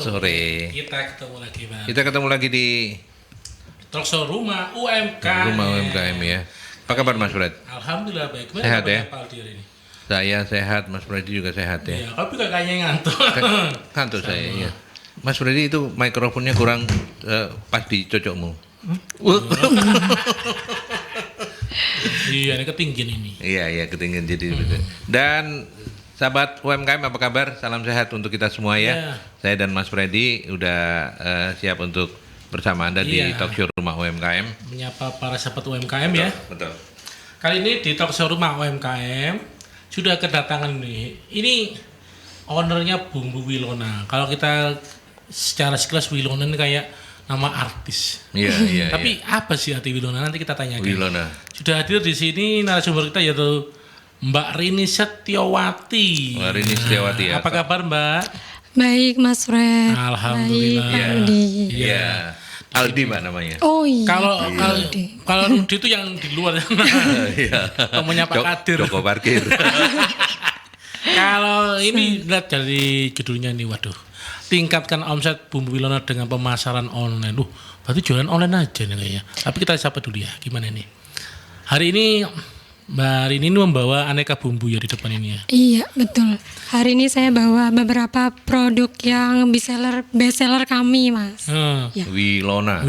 sore. Kita ketemu lagi, Bang. Kita ketemu lagi di Talkshow Rumah UMKM. Rumah UMKM ya. Apa kabar Mas Fred? Alhamdulillah baik. Gimana Sehat ya? Pak Aldir ini? Saya sehat, Mas Freddy juga sehat ya. Iya, tapi kayaknya ngantuk. Kantuk saya ya. Mas Freddy itu mikrofonnya kurang pas di cocokmu. Iya, ini ketinggian ini. Iya, ketinggian jadi. Dan sahabat UMKM apa kabar? Salam sehat untuk kita semua ya. Iya. Saya dan Mas Freddy udah siap untuk bersama Anda di Iya. Talkshow Rumah UMKM. Menyapa para sahabat UMKM ya. Betul. Kali ini di Talkshow Rumah UMKM sudah kedatangan nih. Ini ownernya Bumbu Wilona. Kalau kita secara sekilas Wilona ini kayak nama artis. Iya. Tapi apa sih arti Wilona? Nanti kita tanyakan. Wilona. Sudah hadir di sini narasumber kita yaitu Mbak Rini Setiawati. Mbak Rini Setiawati ya. Apa kabar Mbak? Baik Mas Fred. Alhamdulillah. Baik Pak Iya. Rudi. Iya. Aldi Mbak namanya. Oh iya. Kalau Rudi itu yang di luar. Iya. Temennya Pak Kadir. Joko parkir. Kalau ini lihat dari judulnya nih, waduh. Tingkatkan omset Bumbu Wilona dengan pemasaran online. Berarti jualan online aja nih kayaknya. Tapi kita sapa dulu ya, gimana nih? Hari ini Mbak Rini ini membawa aneka bumbu ya di depan ini ya. Iya betul. Hari ini saya bawa beberapa produk yang best seller kami Mas. Ya. Wilona.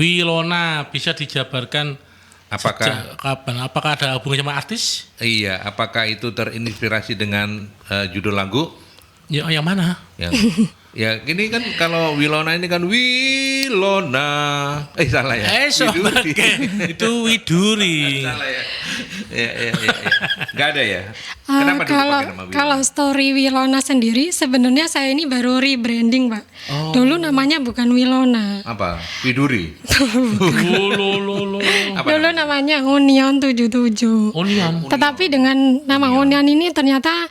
Bisa dijabarkan Apakah sejak kapan? Apakah ada hubungan sama artis? iya, apakah itu terinspirasi dengan judul lagu? Ya, yang mana? Ya, gini kan kalau Wilona ini kan Wilona. Salah ya. Sobat Widuri. itu Widuri. Salah ya. Iya. Enggak ada ya. Eh, Kenapa dulu kalau pakai nama Wilona? kalau story Wilona sendiri sebenarnya saya ini baru rebranding Pak. Dulu namanya bukan Wilona. Apa? Widuri. Lo. Apa Dulu namanya Onion 77. Onion. Tetapi dengan nama Onion ini ternyata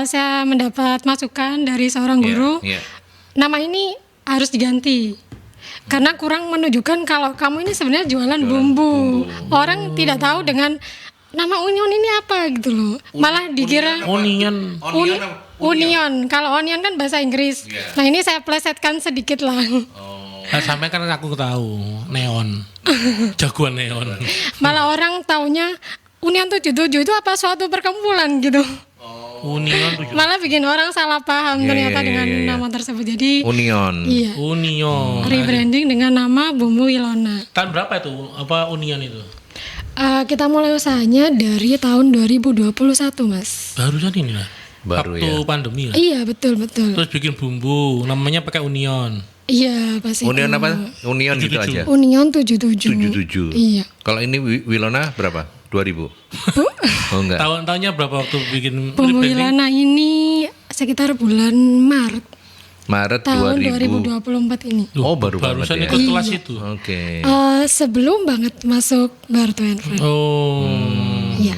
saya mendapat masukan dari seorang guru. Iya. Nama ini harus diganti. Karena kurang menunjukkan kalau kamu ini sebenarnya jualan bumbu. Orang tidak tahu dengan nama Onion ini apa gitu loh. Malah dikira Onion. Onion apa? Onion. Kalau onion kan bahasa Inggris. Iya. Nah, ini saya plesetkan sedikit lah. Nah, sampai kan aku tahu neon. Jagoan neon. Malah orang taunya Onion 77 itu apa suatu perkumpulan gitu. Union. Malah bikin orang salah paham Iya, ternyata iya, dengan iya. nama tersebut. Jadi Union. iya. Union. Rebranding dengan nama Bumbu Wilona. Tahun berapa itu? Apa Union itu? Kita mulai usahanya dari tahun 2021 Mas. Barusan ini lah. Baru Waktu ya. pandemi lah. Iya betul. Terus bikin bumbu, namanya pakai Union. Iya pasti. Union apa? Union gitu 77. aja. Union 77. 77. Iya. Kalau ini Wilona berapa? 2000. Oh enggak. Tahun-tahunnya berapa waktu bikin Bumbu rebranding? Wilona ini sekitar bulan Maret Maret tahun 2000. 2024 ini. Oh, baru banget barusan ya. ikut kelas itu. Oke. Sebelum banget masuk Barto and Friends. Oh. Iya.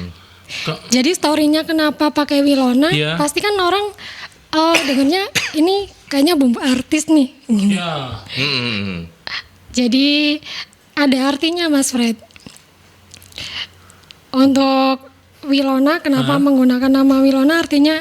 Kok- Jadi story-nya kenapa pakai Wilona? Iya. Pasti kan orang dengarnya ini kayaknya bumbu artis nih. Gini. Ya. Jadi ada artinya Mas Fred. Untuk Wilona, kenapa menggunakan nama Wilona? Artinya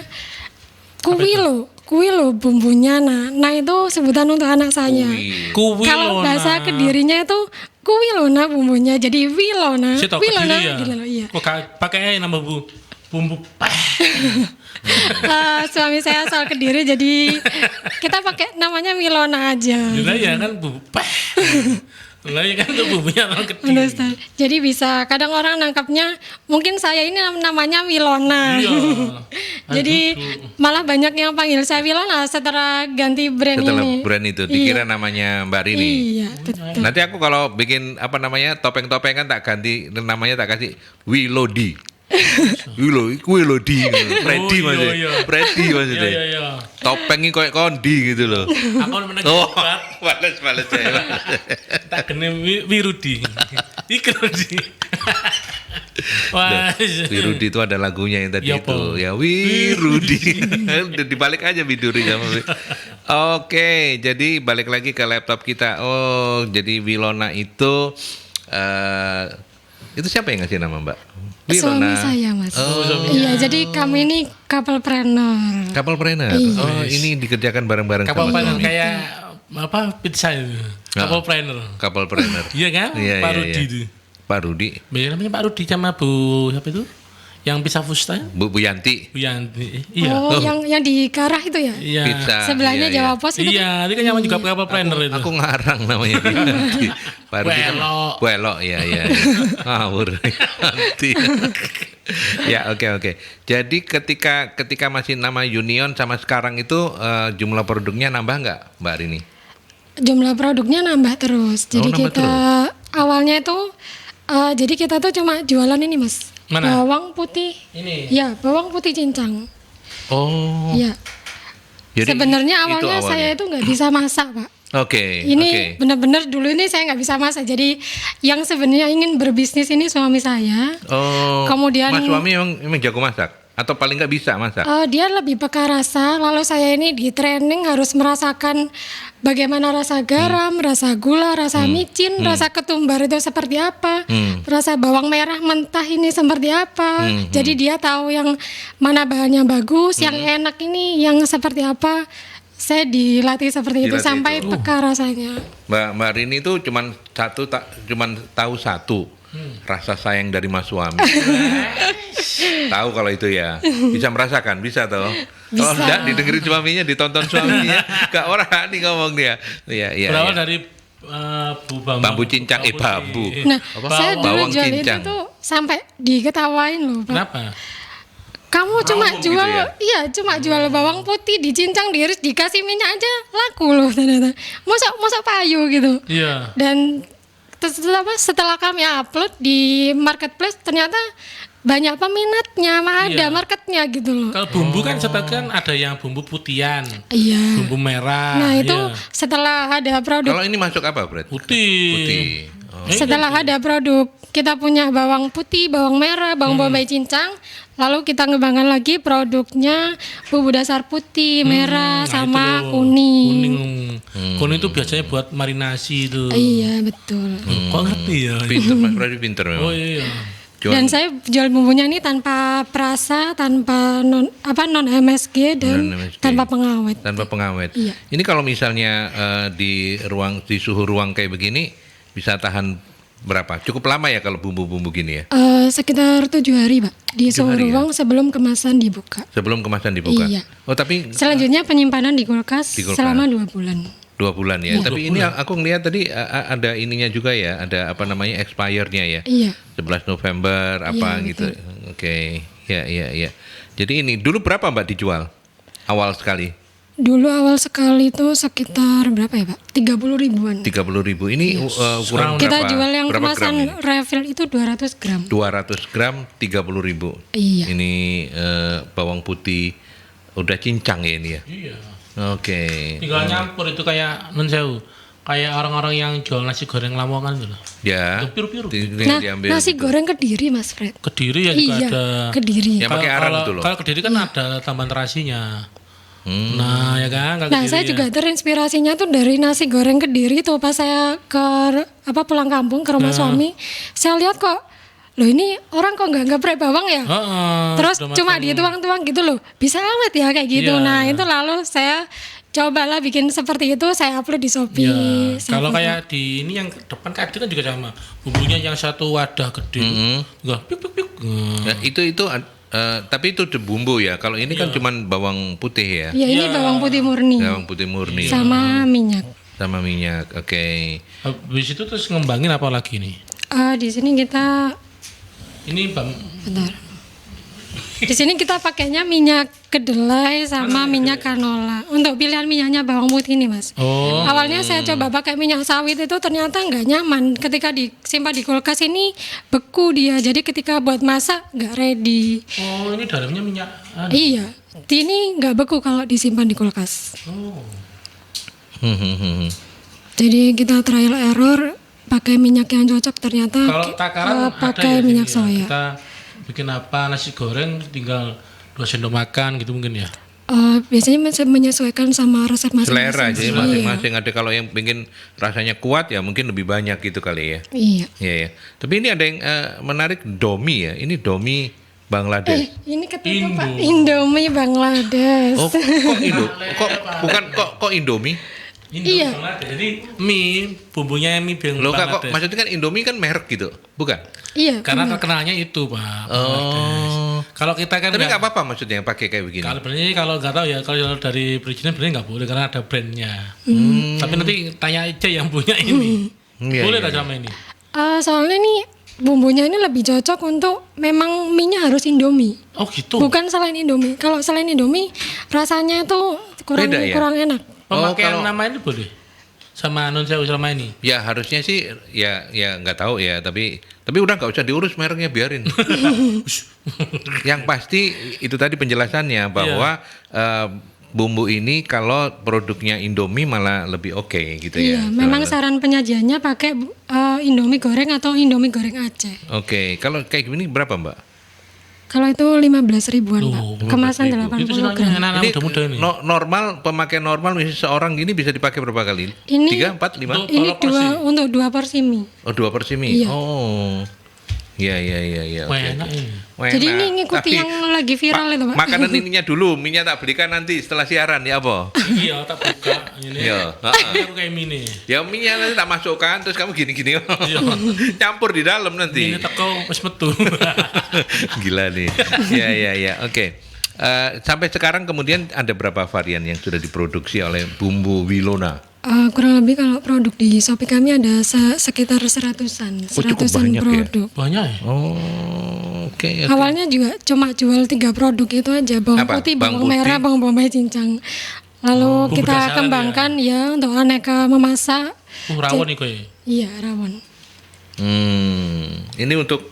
kuilo bumbunya. Nah itu sebutan untuk anak saya. Kuwilona. Kalau bahasa Kedirinya itu Kuwilona bumbunya, jadi Wilona. Si tau Wilona, Kediri ya. gitu loh, iya. Kok pakai nama bumbu Suami saya asal Kediri, jadi kita pakai namanya Wilona aja. Lah ya kan bumbu Lah ya kan itu bumbunya orang Kediri. Understand. Jadi bisa kadang orang nangkapnya mungkin saya ini namanya Wilona. Iya. Jadi malah banyak yang panggil saya Wilona setelah ganti brand Setelah ini. brand itu dikira namanya Mbak Rini. Iya, betul. Nanti aku kalau bikin apa namanya topeng-topeng kan tak ganti namanya, tak kasih Wilodi. Wilodi. Freddy Oh, maksudnya. iya. Freddy maksudnya. Iya. Topengnya kayak kondi gitu loh. Aku menang Oh, debat. balas saya. Tak kena Wirudi. Iki Rudi. Wah. Wirudi itu ada lagunya yang tadi Ya, itu. Pong. Ya Wirudi. Dibalik aja Widuri sama. Oke, jadi balik lagi ke laptop kita. Oh, jadi Wilona itu siapa yang ngasih nama Mbak? Suami saya Mas. Iya, jadi kami ini couple planner. Couple planner. Iya. Oh, ini dikerjakan bareng-bareng Kapal sama panen suami. kayak apa pizza itu. Couple planner. Couple planner. Iya kan? Iya, Pak iya, Rudi iya. itu. Pak Rudi, Ya, namanya Pak Rudi sama Bu siapa itu? Yang pisah fusta? Bu Yanti. Bu Yanti. Iya. Oh, yang di Karah itu ya? Iya. Pizza. Sebelahnya iya, Jawa Pos itu. Iya, dia kan nyaman juga couple planner itu. Aku ngarang namanya Bu Yanti. Pak Rudi kan- Welok. Welok, iya. Ngawur. Yanti. Ya, oke. Jadi ketika masih nama Union sama sekarang itu jumlah produknya nambah nggak, Mbak Rini? Jumlah produknya nambah terus. Jadi nambah kita awalnya itu jadi kita tuh cuma jualan ini Mas. Mana? Bawang putih. Ini. Ya, bawang putih cincang. Oh. Iya. Jadi Sebenarnya itu awalnya saya itu nggak bisa masak, Pak. Oke. Ini benar-benar dulu ini saya nggak bisa masak. Jadi yang sebenarnya ingin berbisnis ini suami saya. Oh. Kemudian- Mas suami emang jago masak atau paling nggak bisa masak? Dia lebih peka rasa. Lalu saya ini di training harus merasakan bagaimana rasa garam, rasa gula, rasa micin, rasa ketumbar itu seperti apa, rasa bawang merah mentah ini seperti apa. Jadi dia tahu yang mana bahannya bagus, yang enak ini yang seperti apa. Saya dilatih seperti itu Dilatih sampai itu. peka rasanya. Mbak Rini itu cuman tahu satu. Rasa sayang dari Mas suami. Tahu kalau itu ya. Bisa merasakan, bisa toh. Kalau Bisa. enggak didengerin suaminya, ditonton suaminya, gak orang nih ngomong dia. Iya. Berawal dari Bambu cincang, bambu. Nah, Apa? saya dulu Bawang jual cincang. itu tuh sampai diketawain loh, Pak. Kenapa? Kamu cuma gitu jual, ya? iya cuma jual bawang putih dicincang, diiris, dikasih minyak aja laku loh ternyata. Masa payu gitu. Iya. Dan setelah kami upload di marketplace ternyata banyak peminatnya, ada Iya. marketnya gitu loh. Kalau bumbu kan kan ada yang bumbu putihan, Iya. bumbu merah. Nah itu iya. setelah ada produk, Kalau ini masuk apa, Brad? putih. Putih. Oh. setelah ada produk kita punya bawang putih, bawang merah, bawang bombay cincang, lalu kita ngembangkan lagi produknya bumbu dasar putih, merah, Nah, sama itu loh. kuning. Kuning itu biasanya buat marinasi itu. Iya betul. Kok ngerti ya? Pinter, Mas Brad pinter memang. Oh iya. Dan saya jual bumbunya ini tanpa perasa, tanpa non MSG dan Non-MSG. tanpa pengawet. Tanpa pengawet. Iya. Ini kalau misalnya di suhu ruang kayak begini bisa tahan berapa? Cukup lama ya kalau bumbu-bumbu gini ya? Sekitar 7 hari, Pak, di 7 suhu hari ya? ruang sebelum kemasan dibuka. Sebelum kemasan dibuka. Iya. Oh tapi Selanjutnya penyimpanan di kulkas, Di kulkas. selama 2 bulan. 2 bulan ya. Oh, Tapi 2 ini bulan. aku ngeliat tadi ada ininya juga ya, ada apa namanya expire-nya ya. Iya. 11 November apa Iya, gitu. Oke. Ya. Jadi ini dulu berapa Mbak dijual? Awal sekali Dulu awal sekali itu sekitar berapa ya, Pak? 30 ribuan. 30.000. Ini ukuran Kita berapa? jual yang berapa gram kemasan ini? refill itu 200 gram. 200 gram 30.000. Iya. Ini bawang putih udah cincang ya ini ya. Iya. Oke. Tinggal nyampur itu kayak nun sewu. Kayak orang-orang yang jual nasi goreng Lamongan gitu loh. Ya. Itu piru-piru. Tinggal Nah, diambil nasi gitu. goreng Kediri, Mas Fred. Kediri ya juga Iya, ada. Kediri. Yang pakai arang itu loh. Kalau Kediri kan ada tambahan terasinya. Nah, ya kan? Kalau Nah, Kediri saya ya. juga terinspirasinya tuh dari nasi goreng Kediri tuh pas saya pulang kampung ke rumah suami, saya lihat kok, loh ini orang kok nggak geprek bawang ya? Heeh, Terus udah cuma mateng. dituang-tuang gitu loh, bisa awet ya kayak gitu. Iya. Nah itu lalu saya cobalah bikin seperti itu, saya upload di Shopee. Ya, Saya kalau foto. kayak di ini yang depan kaki kan juga sama. Bumbunya yang satu wadah gede. Juga pik pik pik. Ya, itu tapi itu bumbu ya. Kalau ini kan cuman bawang putih ya. Ya ini Iya. bawang putih murni Bawang putih murni sama minyak. sama minyak. Oke. Habis itu terus ngembangin apa lagi nih? Di sini kita Ini bentar. Di sini kita pakainya minyak kedelai sama minyak canola. Untuk pilihan minyaknya bawang putih nih, Mas. Oh. Awalnya saya coba pakai minyak sawit itu ternyata nggak nyaman. Ketika disimpan di kulkas ini beku dia. Jadi ketika buat masak nggak ready. Oh, ini dalamnya minyak. Iya, ini nggak beku kalau disimpan di kulkas. Oh. Jadi kita trial error pakai minyak yang cocok ternyata Kalau takaran ada pakai ya minyak sini ya? soya. Kita bikin apa nasi goreng tinggal 2 sendok makan gitu mungkin ya. Biasanya menyesuaikan sama resep masing-masing. Selera jadi Iya. masing-masing ada kalau yang pengen rasanya kuat ya mungkin lebih banyak gitu kali ya. Iya. Iya ya. Tapi ini ada yang menarik domi ya. Ini domi Bangladesh. Ini ketutup Pak. Indo. Indomie Bangladesh. Oh, kok Indo? Kok bukan kok Indomie? Indomie Iya. Bangladesh. Jadi mie bumbunya mie Loh kok Bangladesh. maksudnya kan Indomie kan merek gitu, bukan? Iya. Karena terkenalnya itu Pak. Bangladesh. Kalau kita kan Tapi nggak- nggak apa-apa maksudnya pakai kayak begini. kalau sebenarnya kalau nggak tahu ya kalau dari perizinan sebenarnya nggak boleh karena ada brandnya. Tapi nanti tanya aja yang punya ini. Iya, Boleh iya, tak sama ini? Soalnya nih bumbunya ini lebih cocok untuk memang mie-nya harus Indomie. Oh gitu. Bukan selain Indomie. Kalau selain Indomie rasanya itu kurang Beda ya? kurang enak. Pemakaian kalau- nama ini boleh? Sama non sewu selama ini. Ya harusnya sih ya nggak tahu ya, tapi udah nggak usah diurus mereknya, biarin. Yang pasti itu tadi penjelasannya bahwa bumbu ini kalau produknya Indomie malah lebih oke gitu ya. Iya, memang saran penyajiannya pakai Indomie goreng atau Indomie goreng Aceh. Oke, kalau kayak gini berapa Mbak? Kalau itu 15 ribuan, Loh, Pak. Kemasan 15.000. Itu 80 gram. senangnya anak-anak Ini muda-muda ini. normal, pemakaian normal misalnya seorang gini bisa dipakai berapa kali? Ini- 3, 4, 5? Untuk- Ini Kalau untuk 2 porsi mie. Oh 2 porsi mie? Iya. Oh. Iya. Wah, oke, enak oke. ini. Wah, Jadi enak. ini ngikuti Tapi yang lagi viral itu, Pak. makanan ininya dulu, minyak tak belikan nanti setelah siaran ya apa? Iya, tak buka ini. Iya, Ini aku kayak mini. Ya minyak nanti tak masukkan, terus kamu gini-gini. Campur di dalam nanti. Ini teko wis metu. Gila nih. Ya. Oke. Sampai sekarang kemudian ada berapa varian yang sudah diproduksi oleh Bumbu Wilona? Kurang lebih kalau produk di Shopee kami ada sekitar 100-an. Oh, cukup 100-an banyak ya? produk. Banyak ya? Oh, oke. Awalnya juga cuma jual 3 produk itu aja, bawang Apa? putih, Bawang bawang merah, putih? bawang bombay cincang. Lalu bumbu kita dasaran kembangkan ya untuk aneka memasak. Rawon nih kowe. Iya, rawon. Ini untuk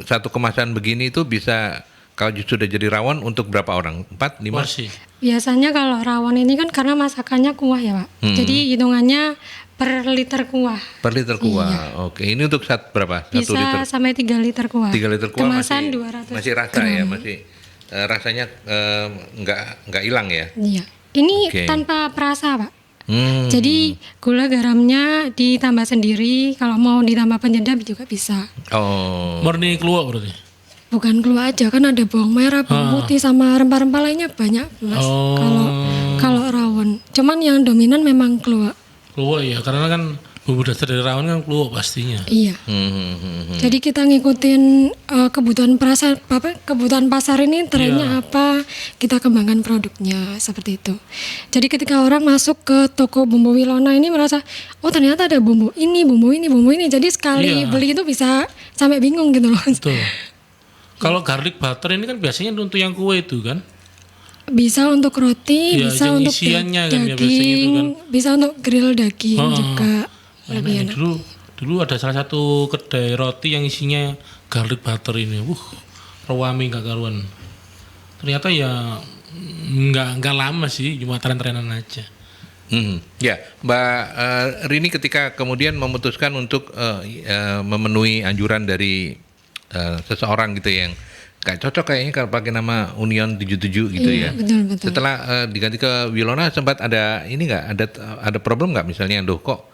satu kemasan begini itu bisa kalau sudah jadi rawon untuk berapa orang? 4, 5? Porsi. Biasanya kalau rawon ini kan karena masakannya kuah ya, Pak. Jadi hitungannya per liter kuah. Per liter kuah. Oke, ini untuk berapa? 1 Bisa liter. sampai 3 liter kuah. 3 liter kuah Kemasan masih 200 masih rasa gram. ya, masih rasanya nggak hilang ya. Iya. Ini Oke. tanpa perasa, Pak. Hmm. Jadi gula garamnya ditambah sendiri. Kalau mau ditambah penyedap juga bisa. Oh. Murni keluar berarti. Bukan keluar aja, kan ada bawang merah, bawang putih sama rempah-rempah lainnya banyak, Mas. Oh. Kalau rawon. Cuman yang dominan memang keluar. Keluar ya, karena kan bumbu dasar dari rawon kan keluar pastinya. Iya. Hmm. Jadi kita ngikutin kebutuhan kebutuhan pasar ini trennya apa, kita kembangkan produknya seperti itu. Jadi ketika orang masuk ke toko Bumbu Wilona ini merasa, oh ternyata ada bumbu ini, bumbu ini, bumbu ini. Jadi sekali Iya. beli itu bisa sampai bingung gitu loh. Betul. Kalau garlic butter ini kan biasanya untuk yang kue itu kan. Bisa untuk roti, Iya, bisa yang untuk isiannya kan ya biasanya daging, itu kan. bisa untuk grill daging juga. Enak Lebih ya. enak. Dulu ada salah satu kedai roti yang isinya garlic butter ini. Rawami gak karuan. Ternyata ya nggak lama sih, cuma tren-trenan aja. Ya, Mbak Rini ketika kemudian memutuskan untuk memenuhi anjuran dari seseorang gitu yang gak cocok kayaknya kalau pakai nama Union 77 gitu Iya, ya. betul. Setelah diganti ke Wilona sempat ada ini nggak ada problem nggak misalnya, aduh kok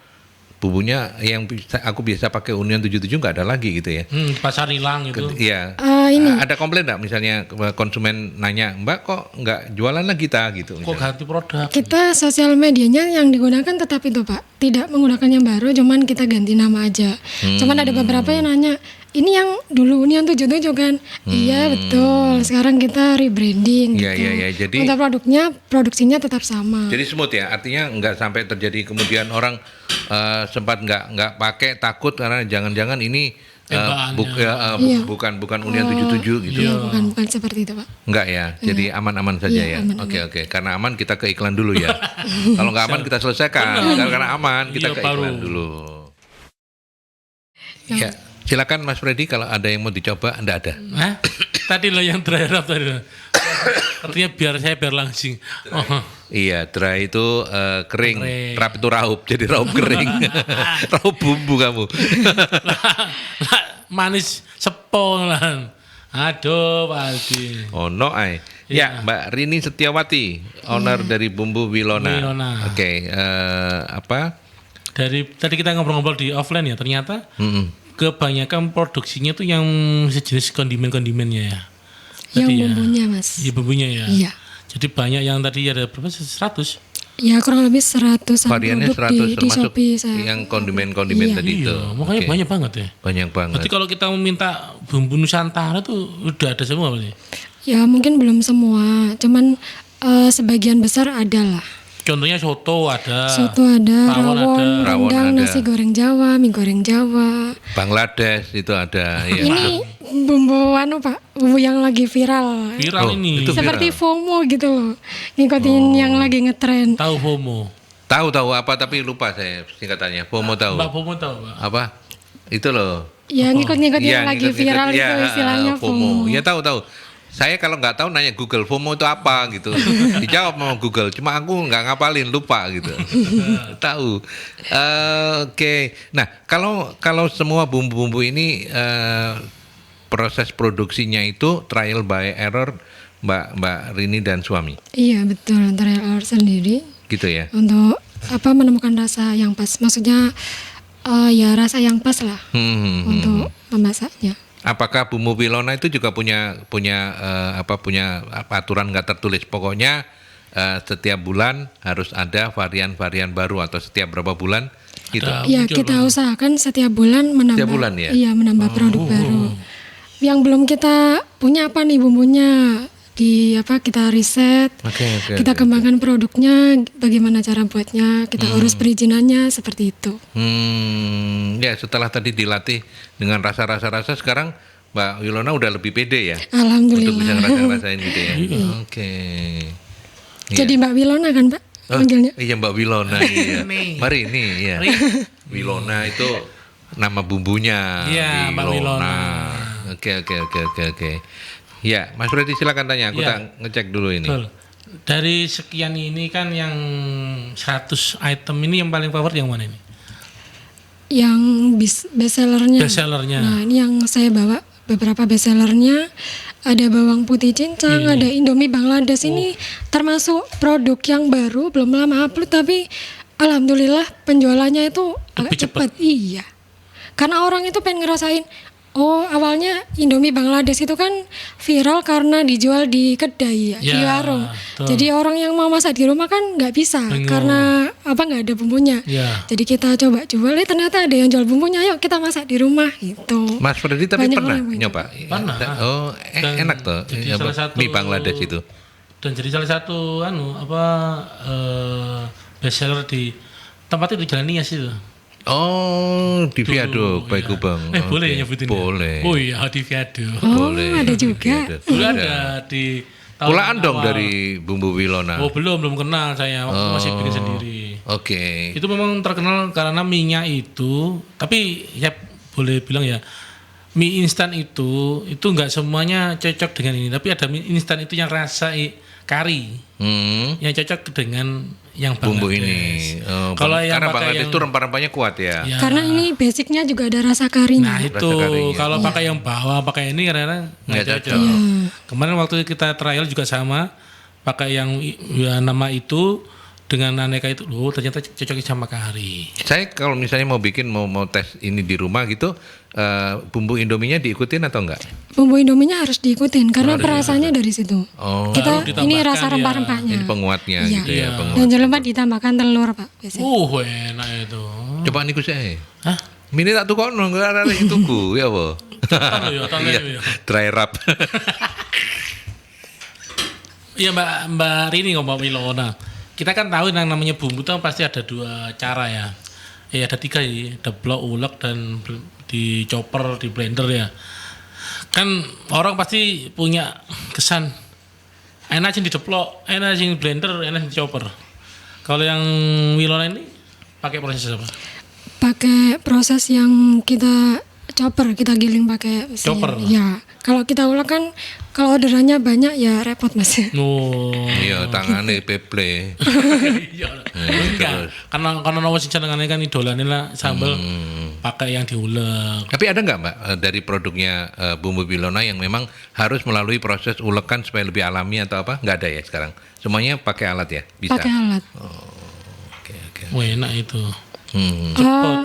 bumbunya yang aku biasa pakai Union 77 nggak ada lagi gitu ya. Pasar hilang gitu. Iya. Ini Ada komplain nggak misalnya konsumen nanya, Mbak kok nggak jualan lagi kita gitu? Kok ganti produk? kita sosial medianya yang digunakan tetap itu, Pak. Tidak menggunakan yang baru, cuman kita ganti nama aja. Cuman ada beberapa yang nanya, ini yang dulu Union 77 kan? Iya betul. Sekarang kita rebranding. Iya, gitu. iya. Jadi- untuk produksinya tetap sama. Jadi smooth ya, artinya nggak sampai terjadi kemudian orang sempat nggak pakai takut karena jangan-jangan ini Bahannya. bukan Union 77 gitu. Iya, bukan seperti itu, Pak. Enggak ya, jadi aman-aman saja Iya, ya. aman-aman. Oke, karena aman kita ke iklan dulu ya. Kalau nggak aman kita selesaikan. Karena aman kita Iya, ke iklan baru. dulu. Ya, silakan Mas Freddy kalau ada yang mau dicoba, enggak ada. Hah? Tadi lo yang terakhir tadi. Artinya biar langsing. Oh. Iya, dry itu kering. Kering. Rap itu raup, jadi raup kering. Raup bumbu kamu. Lah, manis sepol lah. Aduh, Pak Aldi. Oh no, ay. Ya, Mbak Rini Setiawati, owner dari Bumbu Wilona. Wilona. Oke, apa? Dari tadi kita ngobrol-ngobrol di offline ya, ternyata kebanyakan produksinya tuh yang sejenis kondimen-kondimennya ya. Yang Tadi ya. bumbunya, Mas. Iya, bumbunya ya. Iya. Jadi banyak yang tadi ada berapa? 100. Ya kurang lebih 100-an Variannya produk 100 di termasuk Shopee saya. yang kondimen-kondimen tadi itu. Iya, makanya Oke. banyak banget ya. Banyak banget. Berarti kalau kita meminta bumbu Nusantara tuh udah ada semua berarti. Ya mungkin belum semua, cuman sebagian besar ada lah. Contohnya soto ada. Soto ada, rawon rawon, ada. Rawon rendang, ada. nasi goreng Jawa, mie goreng Jawa. Bangladesh itu ada. Ya. Ini bumbu Pak, bumbu yang lagi viral. Viral Oh, ini. itu Seperti viral. FOMO gitu loh, ngikutin yang lagi ngetren. Tahu FOMO. Tahu apa tapi lupa saya singkatannya. FOMO tahu. Mbak FOMO tahu, Mbak. Apa? Itu loh. Ya ngikut-ngikut Iya, yang lagi ngikut-ngikut. viral Iya, itu istilahnya FOMO. Ya tahu. Saya kalau nggak tahu nanya Google FOMO itu apa gitu. Dijawab sama Google. Cuma aku nggak ngapalin, lupa gitu. Tahu. Oke. Nah kalau semua bumbu-bumbu ini proses produksinya itu trial by error Mbak Rini dan suami, Iya betul, trial error sendiri gitu ya. untuk menemukan rasa yang pas. Maksudnya ya rasa yang pas lah untuk memasaknya. Apakah bumbu Wilona itu juga punya aturan nggak tertulis? Pokoknya setiap bulan harus ada varian-varian baru atau setiap berapa bulan gitu. Ada. Ya muncul kita usahakan setiap bulan menambah. Setiap bulan ya? Iya menambah produk baru. Yang belum kita punya apa nih bumbunya? Kita riset, Oke. kita kembangkan produknya, bagaimana cara buatnya, kita urus perizinannya seperti itu. Ya setelah tadi dilatih dengan rasa-rasa sekarang Mbak Wilona udah lebih pede ya untuk bisa Alhamdulillah. ngerasain gitu ya. Oke. Iya. Jadi Mbak Wilona kan Pak panggilnya? Iya Mbak Wilona iya. Mari ini ya. Wilona itu nama bumbunya. Iya, Mbak Wilona. Oke. Ya, Mas Freddy silakan tanya. Aku Iya. tak ngecek dulu ini. Betul. Dari sekian ini kan yang 100 item ini yang paling favorit yang mana ini? Yang best sellernya. Best sellernya. Nah ini yang saya bawa beberapa best sellernya. Ada bawang putih cincang, ada Indomie Bangladesh. Ini termasuk produk yang baru, belum lama upload, tapi alhamdulillah penjualannya itu agak cepat. Iya, karena orang itu pengen ngerasain. Oh awalnya Indomie Bangladesh itu kan viral karena dijual di kedai ya, di Ya, warung. betul. Jadi orang yang mau masak di rumah kan nggak bisa Bingung. karena nggak ada bumbunya. Ya. Jadi kita coba jual, ternyata ada yang jual bumbunya, yuk kita masak di rumah gitu. Mas Freddy tapi Banyak pernah orang yang nyoba? Pernah. Oh, Dan enak tuh. jadi salah satu- Mie Bangladesh itu. Dan jadi salah satu best seller di tempat itu Jalan Nias itu. Oh, di Tuh, Viaduk, Baik iya. Kubang. Boleh Oke. nyebutin ya? Boleh. Oh iya di Viaduk. Oh, Boleh. ada juga. Viaduk. Dulu ada di tahun Pulaan dong awal. dari bumbu Wilona. Oh belum kenal saya, waktu masih bikin sendiri. Oke. Itu memang terkenal karena minyak itu, tapi ya boleh bilang ya, mie instan itu nggak semuanya cocok dengan ini, tapi ada mie instan itu yang rasa kari yang cocok dengan yang Bumbu Bangladesh. ini. Oh, Kalau yang karena pakai Bangladesh yang- itu rempah-rempahnya kuat ya. Ya. Karena ini basicnya juga ada rasa karinya. Nah itu Rasa karinya. kalau pakai yang bawah, pakai ini karena nggak Nggak cocok. cocok. Kemarin waktu kita trial juga sama, pakai yang ya, nama itu dengan aneka itu, loh ternyata cocoknya sama kari. Saya kalau misalnya mau bikin mau tes ini di rumah gitu, bumbu Indominya diikutin atau enggak? Bumbu Indominya harus diikutin karena perasaannya dari situ. Oh, Kita Baru ini ditambahkan rasa ya. rempah-rempahnya. ini penguatnya Iya. gitu ya, Iya. penguat. Dan jangan lupa ditambahkan telur Pak biasanya. Enak itu. Coba niku saya. Hah? Mini tak tukono enggak ada yang tuku ya apa? Tahu Iya, ya. dry rub. Iya Mbak Rini ngomong Wilona. Kita kan tahu yang namanya bumbu itu pasti ada dua cara ya. Ada tiga ya, ada blok, ulek dan di chopper, di blender ya. Kan orang pasti punya kesan enak sih di deplok, enak sih di blender, enak sih di chopper. Kalau yang Wilona ini pakai proses apa? Pakai proses yang kita chopper, kita giling pakai mesin. Chopper? Ya. Kalau kita ulek kan kalau orderannya banyak ya repot Mas. Oh. Iya, tangannya peple. Iya. Enggak. Karena nomor sing senengane kan idolane lah sambal pakai yang diulek. Tapi ada nggak Mbak dari produknya bumbu Wilona yang memang harus melalui proses ulekan supaya lebih alami atau apa? Nggak ada ya sekarang. Semuanya pakai alat ya? Bisa. Pakai alat. Oke. Wah, enak itu. Hmm.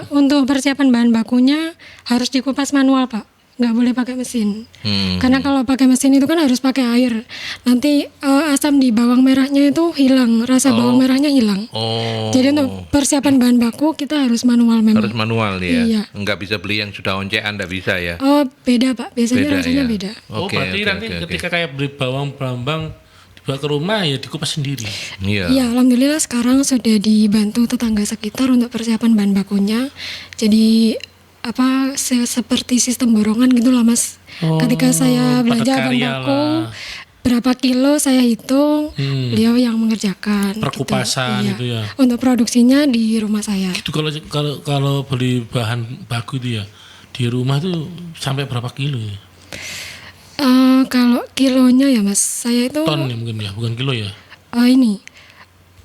Untuk persiapan bahan bakunya harus dikupas manual Pak. nggak boleh pakai mesin. Hmm. Karena kalau pakai mesin itu kan harus pakai air. Nanti asam di bawang merahnya itu hilang, rasa bawang merahnya hilang. Oh. Jadi untuk persiapan bahan baku kita harus manual memang. Harus manual ya. Iya. Enggak bisa beli yang sudah oncean, enggak bisa ya. Oh beda Pak, biasanya rasanya ya? beda. Oke, Berarti oke, nanti oke, oke. ketika kayak beli bawang brambang dibawa ke rumah ya dikupas sendiri. Iya. Iya, alhamdulillah sekarang sudah dibantu tetangga sekitar untuk persiapan bahan bakunya. Jadi seperti sistem borongan gitu lah Mas. Oh, Ketika saya belanja padat bahan karya baku, lah. berapa kilo saya hitung, beliau yang mengerjakan. Perkupasan gitu. itu ya. Untuk produksinya di rumah saya. Itu kalau beli bahan baku itu ya di rumah tuh sampai berapa kilo ya? Kalau kilonya ya Mas, saya itu Ton ya mungkin ya, bukan kilo ya. ini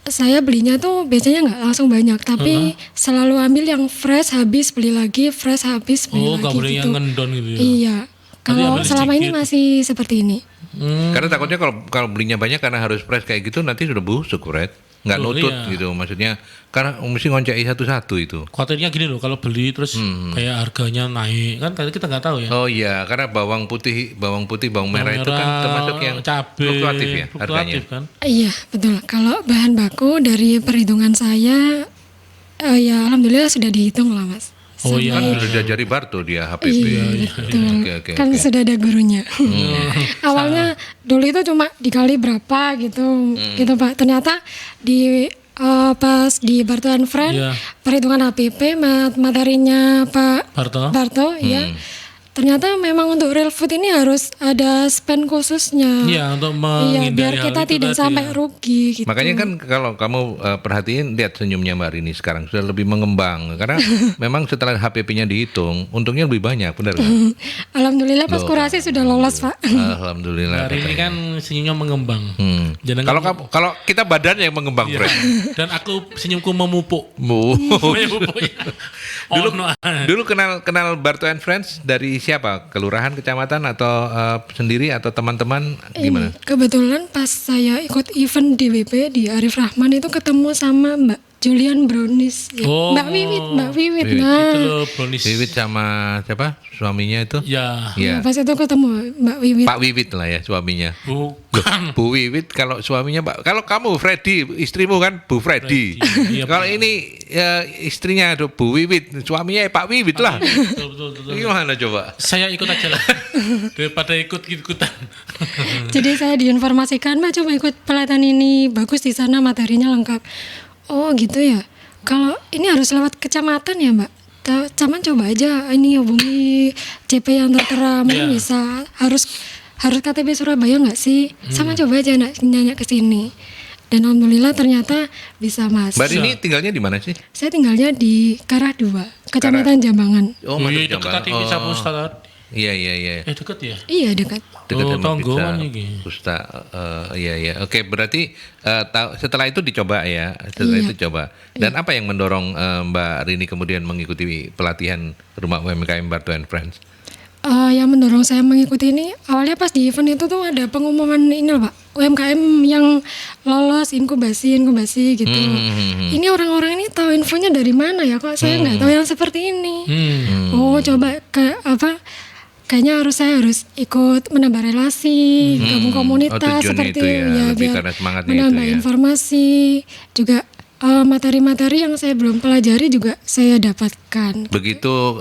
saya belinya tuh biasanya nggak langsung banyak, tapi selalu ambil yang fresh habis beli lagi, fresh habis beli Oh, lagi nggak boleh gitu. yang ngendon gitu ya. Iya. Kalau ambil selama ini sedikit. masih seperti ini. Karena takutnya kalau belinya banyak karena harus fresh kayak gitu nanti sudah busuk, Fred. Nggak Oh, nutut iya. gitu. Maksudnya karena mesti ngoncai satu-satu itu. Khawatirnya gini loh, kalau beli terus kayak harganya naik kan kita nggak tahu ya. Oh iya, karena bawang putih, bawang merah itu kan termasuk yang cabai, fluktuatif ya harganya. fluktuatif kan. Iya, betul. Kalau bahan baku dari perhitungan saya, ya alhamdulillah sudah dihitung lah Mas. Oh iya. Kan sudah diajari Barto dia HPP. Iya, betul. Oke, Kan oke. sudah ada gurunya. Awalnya dulu itu cuma dikali berapa gitu, gitu Pak. Ternyata di pas di Barto and Friend Iya. perhitungan HPP materinya Pak Barto. ya. Ternyata memang untuk real food ini harus ada spend khususnya. Iya, untuk Iya, menghindari biar hal kita itu tidak tadi sampai ya. rugi gitu. Makanya kan kalau kamu perhatiin lihat senyumnya Mbak Rini sekarang sudah lebih mengembang karena memang setelah HPP-nya dihitung untungnya lebih banyak, benar nggak? Alhamdulillah pas kurasi sudah lolos Pak. Alhamdulillah. Hari ini kan senyumnya mengembang. Jangan Kalau kita badannya yang mengembang, Iya. Fred. Dan aku senyumku memupuk. Memupuk ya. Dulu, Oh, no. dulu kenal Barto and Friends dari siapa? Kelurahan, kecamatan atau sendiri atau teman-teman gimana? Kebetulan pas saya ikut event DWP di Arif Rahman itu ketemu sama Mbak Julian Brownies. Ya. Oh. Mbak Wiwit. Wiwit. Nah, Itu loh brownies. Wiwit sama siapa? Suaminya itu? Ya, Iya. pas itu ketemu Mbak Wiwit. Pak Wiwit lah ya suaminya. bukan. Bu Wiwit kalau suaminya Pak, kalau kamu Freddy, istrimu kan Bu Freddy. Iya, Kalau ini istrinya ada Bu Wiwit, suaminya Pak Wiwit lah. Betul. Gimana coba? Saya ikut aja lah. Daripada ikut-ikutan. Jadi saya diinformasikan Mbak coba ikut pelatihan ini, bagus di sana materinya lengkap. Oh gitu ya. Kalau ini harus lewat kecamatan ya Mbak. Caman coba aja ini hubungi CP yang tertera mungkin bisa. Harus KTP Surabaya nggak sih? Sama coba aja nanya ke sini. Dan alhamdulillah ternyata bisa Mas. Mbak Rini tinggalnya di mana sih? Saya tinggalnya di Karah 2, Kecamatan Jambangan. Oh, Oh, masuk iya, dekat Jambangan. tadi bisa Ustaz. Iya. Dekat ya? Iya dekat. Dekat Oh, sama tanggungan pizza ini. Pusta. Iya. Oke, berarti setelah itu dicoba ya. Setelah Iya. itu coba. Dan apa yang mendorong Mbak Rini kemudian mengikuti pelatihan Rumah UMKM Barto and Friends? Yang mendorong saya mengikuti ini awalnya pas di event itu tuh ada pengumuman ini loh Pak, UMKM yang lolos inkubasi gitu. Ini orang-orang ini tahu infonya dari mana ya, kok saya nggak tahu yang seperti ini. Oh coba kayaknya saya harus ikut menambah relasi, gabung komunitas tujuannya seperti itu ya, lebih biar karena semangatnya menambah itu ya. informasi juga. Materi-materi yang saya belum pelajari juga saya dapatkan. Begitu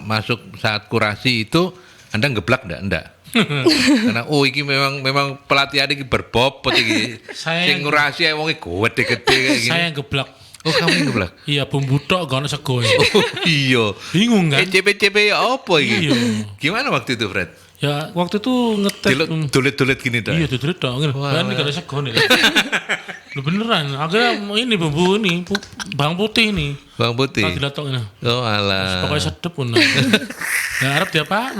masuk saat kurasi itu Anda ngeblak enggak? Karena iki memang pelatihan iki berbobot iki. Saya Sing ngurasi wong gede kayak gini. Saya geblak. Oh, kamu yang ngeblak. Iya, bumbu tok gak ono sego. Ya. Oh, iya. Bingung kan? CP ya apa iki? Iya. Gimana waktu itu, Fred? Ya, waktu itu ngetes. Dulit-dulit gini dah. Iya, tuh tok. Kan gak ada sego nih. Lu beneran, akhirnya ini bumbu ini, bawang putih nih. Bawang putih. Tak diletok ini. Oh, alah. Pokoknya sedep pun. Nah, harap dia apa?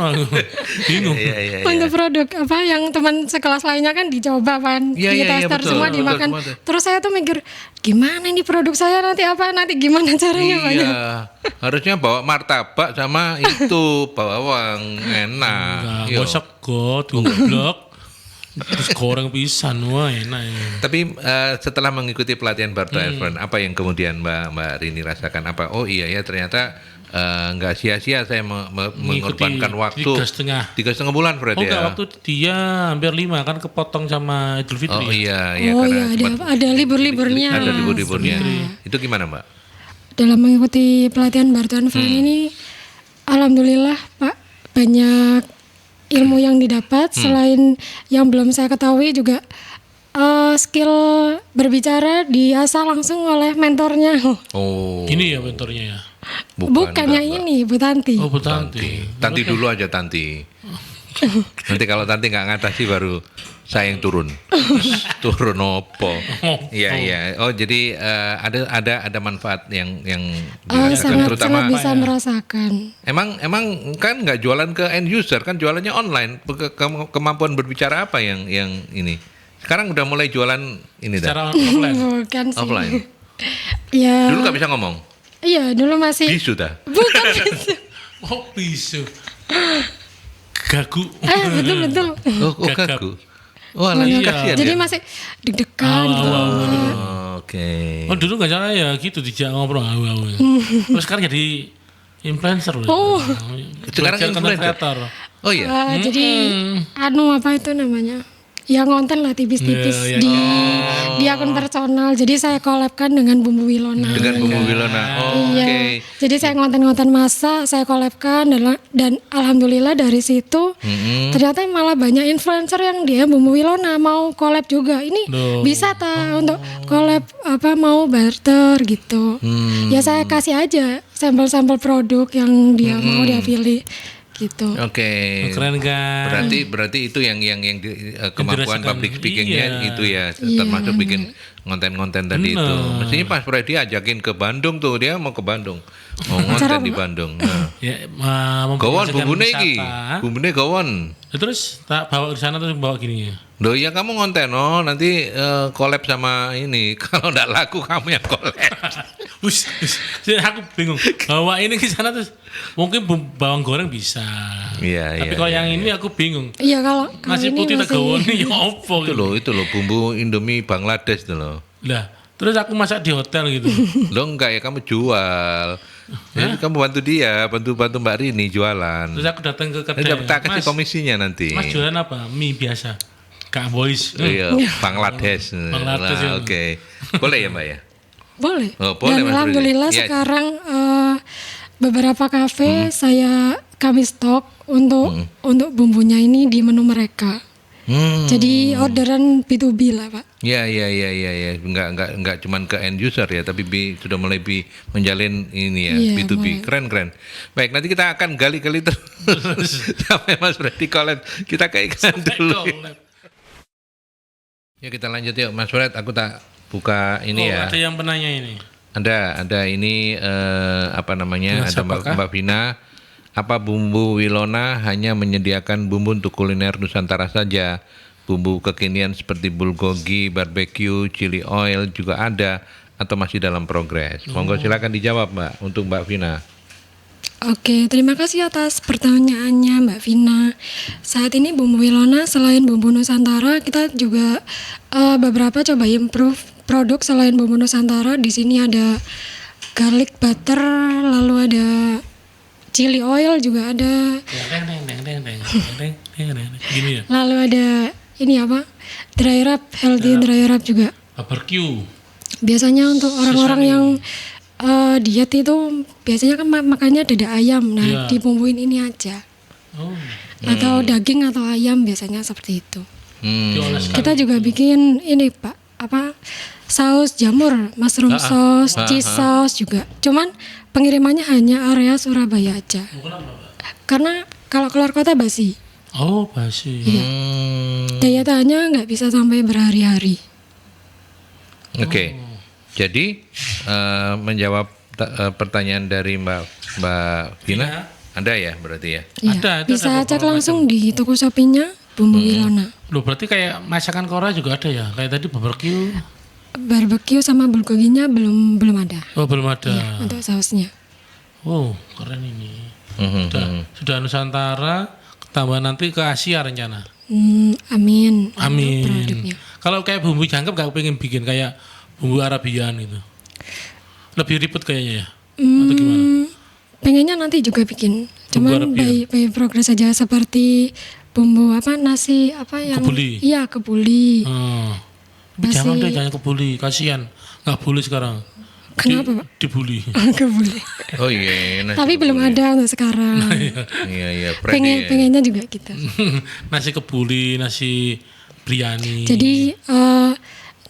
Bingung. Iya. Untuk produk yang teman sekelas lainnya kan dicoba kan, Iya, ditester betul, semua betul, dimakan. betul. Terus saya tuh mikir gimana ini produk saya nanti gimana caranya Pak? Iya, harusnya bawa martabak sama itu bawang enak. Nah, Yo. gak sego, goblok. Terus goreng pisan, wah enak ini. Tapi setelah mengikuti pelatihan Barto and Friends, apa yang kemudian Mbak Rini rasakan? Apa? Oh iya ya ternyata nggak sia-sia saya mengorbankan waktu 3,5. 3,5 bulan Oh berarti enggak, ya. waktu dia hampir 5 kan kepotong sama Idul Fitri. Oh ya? iya, Oh karena iya, ada libur-liburnya. ada libur-liburnya. Itu gimana, Mbak? Dalam mengikuti pelatihan Bartuan Friend ini, alhamdulillah Pak, banyak ilmu yang didapat. Selain yang belum saya ketahui juga skill berbicara diasah langsung oleh mentornya. Oh. Ini ya mentornya ya. Bukannya enggak, Mbak. ini, Bu Tanti. Oh, Bu Tanti. Tanti dulu aja Tanti. Nanti kalau Tanti nggak ngatasi baru saya yang turun. Turun opo. Iya iya. Oh jadi ada manfaat yang dirasakan terutama. Sangat bisa merasakan. Emang kan nggak jualan ke end user kan jualannya online. Kemampuan berbicara apa yang ini? Sekarang udah mulai jualan ini dah. Secara offline. Bukan sih. Offline. Ya. Dulu nggak bisa ngomong. Iya, dulu masih. Bisu dah. Bukan bisu. Oh bisa. Gagu. Betul. Oh Gagap. kaku. Oh alah Iya. kasihan Jadi ya. masih deg-degan gitu. Oh, oke. Oh dulu nggak salah ya gitu dijak ngobrol awu. Terus sekarang jadi influencer loh. Oh. Sekarang Belajar content influencer? creator. Oh iya. Jadi apa itu namanya? Ya ngonten lah tipis-tipis Iya, iya. di akun personal. Jadi saya collabkan dengan Bumbu Wilona. Dengan Bumbu Wilona. Oh, Iya. oke. Jadi saya ngonten-ngonten masak, saya collabkan dan alhamdulillah dari situ ternyata malah banyak influencer yang dia Bumbu Wilona mau collab juga. Ini Loh. bisa untuk collab mau barter gitu. Ya saya kasih aja sampel-sampel produk yang dia mau dia pilih gitu. Oke. Keren kan? Berarti itu yang kemampuan dirasakan. public speakingnya Iya. itu ya termasuk bikin konten-konten tadi itu. Mestinya Mas Freddy ajakin ke Bandung tuh, dia mau ke Bandung. Mau ngonten di Bandung. Nah. Ya, Gawon mempromosikan bumbune iki. wisata. Bumbune gawon. Ya, terus tak bawa ke sana terus bawa gini ya. Loh ya kamu ngonten nanti collab sama ini. Kalau enggak laku kamu yang collab. Jadi aku bingung. Bawa ini ke sana terus mungkin bawang goreng bisa. Iya, Tapi iya, kalau iya, yang ini aku bingung. Iya kalau Nasi ini putih tak masih gawon ya opo Itu gitu. loh bumbu Indomie Bangladesh itu loh. Lah, terus aku masak di hotel gitu. Lo enggak ya kamu jual. Jadi kamu bantu dia, bantu Mbak Rini jualan. Terus aku datang ke Nanti kedai. tak kasih Mas, komisinya nanti. Mas jualan apa? Mie biasa. Kak Boys. Iya, Bangladesh. Bangladesh, Nah, ya. oke. Boleh ya, Mbak ya? boleh. Oh, boleh, Dan Mas alhamdulillah Rudi. Ya. sekarang beberapa kafe kami stok untuk bumbunya ini di menu mereka. Jadi orderan B2B lah Pak. Ya. Enggak cuman ke end user ya, tapi sudah mulai menjalin ini ya, Iya, B2B. mulai. Keren. Baik, nanti kita akan gali-gali terus sampai Mas Freddy collab. Kita ke iklan dulu. Ya kita lanjut yuk, Mas Fred. Aku tak buka ini ya. Ada yang penanya ini. Ada ini apa namanya? Dengan Ada siapakah? Mbak Vina. Apa Bumbu Wilona hanya menyediakan bumbu untuk kuliner Nusantara saja? Bumbu kekinian seperti bulgogi, barbecue, chili oil juga ada atau masih dalam progres? Monggo silakan dijawab Mbak untuk Mbak Vina. Oke, terima kasih atas pertanyaannya Mbak Vina. Saat ini Bumbu Wilona selain bumbu Nusantara, kita juga beberapa coba improve produk selain bumbu Nusantara. Di sini ada garlic butter, lalu ada chili oil juga ada, Gini ya. lalu ada ini apa? Dry wrap, healthy dry wrap juga. Barbecue. Biasanya untuk orang-orang yang diet itu biasanya kan makannya dada ayam. Nah, Iya. dibumbuin ini aja. Oh. Atau daging atau ayam biasanya seperti itu. Dioleskan. Kita juga bikin ini Pak, saus jamur, mushroom sauce, cheese sauce juga. Cuman pengirimannya hanya area Surabaya aja. Karena kalau keluar kota basi. Oh, basi. Daya tahannya nggak bisa sampai berhari-hari. Oke. Jadi menjawab pertanyaan dari Mbak Vina, ada ya berarti ya? Iya. Ada Bisa beberapa cek langsung di toko Shopee-nya Bumbu Wilona. Loh, berarti kayak masakan Korea juga ada ya? Kayak tadi barbecue. Barbecue sama bulgoginya belum ada Oh, belum ada. untuk sausnya. Wow, keren ini. Sudah Nusantara, tambah nanti ke Asia rencana. Amin. untuk Amin. Produknya. Kalau kayak bumbu jangkep gak pengen bikin kayak bumbu Arabian itu. Lebih ribet kayaknya ya. Atau gimana? pengennya nanti juga bikin. Cuman Bumbu by progress saja, seperti bumbu nasi yang Kebuli. iya kebuli. Tapi jangan Nasi- deh, jangan kebuli, kasihan. Nggak boleh sekarang. Kenapa, Pak? Dibully. Kebuli. Oh iya, nasi Tapi belum kebuli. ada untuk sekarang. Iya, Freddy ya. Pengennya juga gitu. Nasi kebuli, nasi biryani. Jadi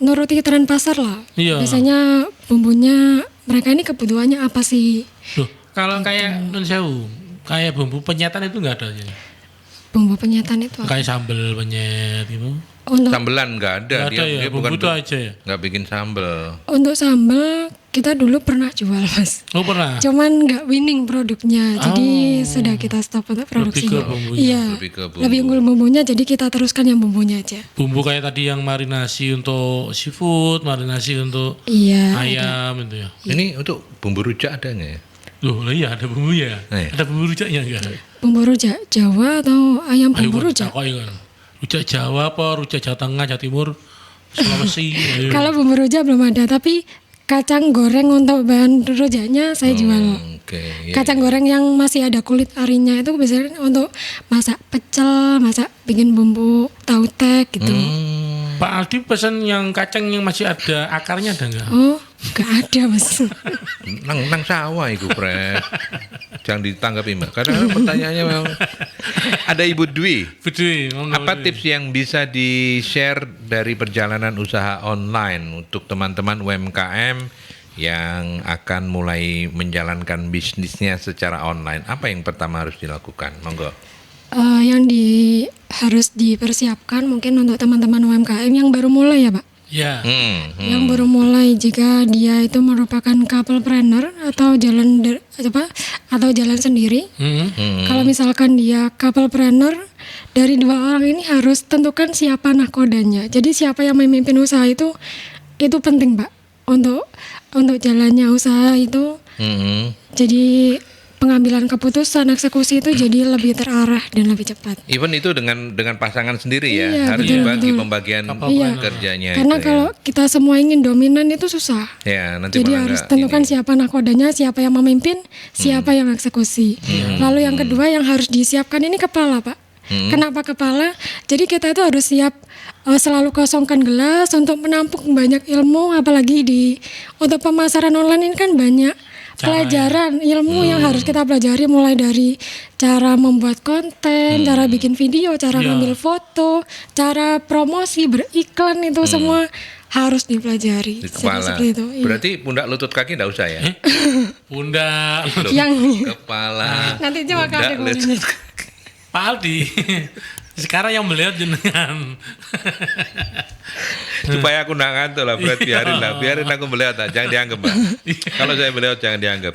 nuruti tren pasar lah. Iya. Biasanya bumbunya mereka ini kebutuhannya apa sih? Loh, kalau kayak nun sewu, kayak bumbu penyetan itu nggak ada. Ya? Bumbu penyetan itu apa? Kayak sambel penyet gitu. Untuk Sambelan nggak ada, Nggak ada ya, dia bumbu bukan itu aja ya. nggak bikin sambel. untuk sambal kita dulu pernah jual, Mas. Oh pernah. Cuman nggak winning produknya, jadi sudah kita stop untuk Lebih produksi. ke bumbunya. Iya, Lebih ke bumbu. lebih unggul bumbunya, jadi kita teruskan yang bumbunya aja. Bumbu kayak tadi yang marinasi untuk seafood, marinasi untuk Iya. ayam itu ya. Ini untuk bumbu rujak ada nggak ya? Loh, lah iya ada bumbunya. Iya. Ada bumbu rujaknya enggak? Bumbu rujak Jawa atau ayam Ayo bumbu kan, rujak? takoki kan. Rujak Jawa apa rujak Jawa Tengah, Jawa Timur, Sulawesi. Ayo. Kalau bumbu rujak belum ada, tapi kacang goreng untuk bahan rujaknya saya jual. Oke. Iya. Kacang goreng yang masih ada kulit arinya itu biasanya untuk masak pecel, masak bikin bumbu tautek gitu. Pak Aldi pesan yang kacang yang masih ada akarnya ada enggak? Oh, nggak ada, Mas. Nang sawah itu, Fred. Jangan ditanggapi, Mbak. Karena pertanyaannya memang ada Ibu Dwi. Bedui, Apa tips yang bisa di-share dari perjalanan usaha online untuk teman-teman UMKM yang akan mulai menjalankan bisnisnya secara online? Apa yang pertama harus dilakukan? Monggo. Harus dipersiapkan mungkin untuk teman-teman UMKM yang baru mulai ya, Pak. Ya. Yang baru mulai, jika dia itu merupakan couplepreneur atau atau jalan sendiri. Kalau misalkan dia couplepreneur, dari dua orang ini harus tentukan siapa nahkodanya. Jadi siapa yang memimpin usaha itu penting, Pak, untuk jalannya usaha itu. Jadi pengambilan keputusan, eksekusi itu jadi lebih terarah dan lebih cepat. Even itu dengan pasangan sendiri ya, Iya, harus betul, dibagi betul. pembagian Iya. kerjanya. Karena itu kalau kita semua ingin dominan itu susah. ya nanti Jadi malah harus nggak tentukan ini. siapa nahkodanya, siapa yang memimpin, siapa yang eksekusi. Lalu yang kedua yang harus disiapkan ini kepala, Pak. Kenapa kepala? Jadi kita itu harus siap selalu kosongkan gelas untuk menampung banyak ilmu, apalagi untuk pemasaran online ini kan banyak pelajaran ilmu yang harus kita pelajari, mulai dari cara membuat konten, cara bikin video, cara ngambil foto, cara promosi, beriklan, itu semua harus dipelajari. Di kepala. Seperti itu. Iya. Berarti pundak lutut kaki enggak usah ya? Bunda Loh, Yang- kepala. Nanti coba pundak, kategorinya. lutut. Pak Aldi. Sekarang yang melihat jenengan. Supaya aku nggak ngantuk lah, Fred, biarin aku melihat, jangan dianggap, Mbak. Kalau saya melihat jangan dianggap.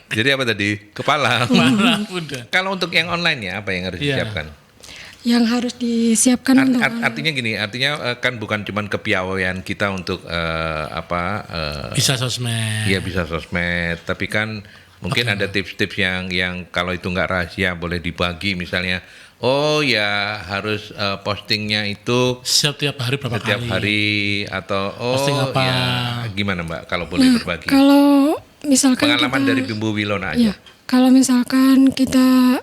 Jadi apa tadi? Kepala. Malah Bunda. Kalau untuk yang online ya, apa yang harus Iya. disiapkan? Yang harus disiapkan untuk Artinya gini, kan bukan cuman kepiawaian kita untuk Bisa sosmed. ya bisa sosmed, tapi kan mungkin ada tips-tips yang kalau itu nggak rahasia boleh dibagi, misalnya, oh ya harus postingnya itu Setiap hari berapa setiap kali? hari atau Posting apa? ya gimana Mbak kalau boleh berbagi kalau misalkan pengalaman kita, dari Bumbu Wilona aja. ya, kalau misalkan kita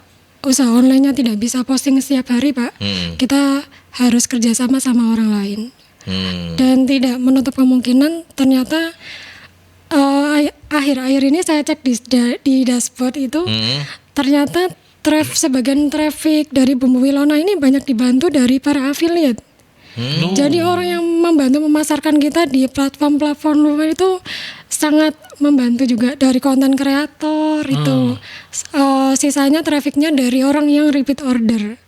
usaha online-nya tidak bisa posting setiap hari, Pak, kita harus kerjasama sama orang lain. Dan tidak menutup kemungkinan ternyata akhir-akhir ini saya cek di dashboard itu, ternyata sebagian traffic dari Bumbu Wilona ini banyak dibantu dari para affiliate. Jadi orang yang membantu memasarkan kita di platform-platform luar itu sangat membantu juga, dari konten kreator itu. Sisanya trafficnya dari orang yang repeat order,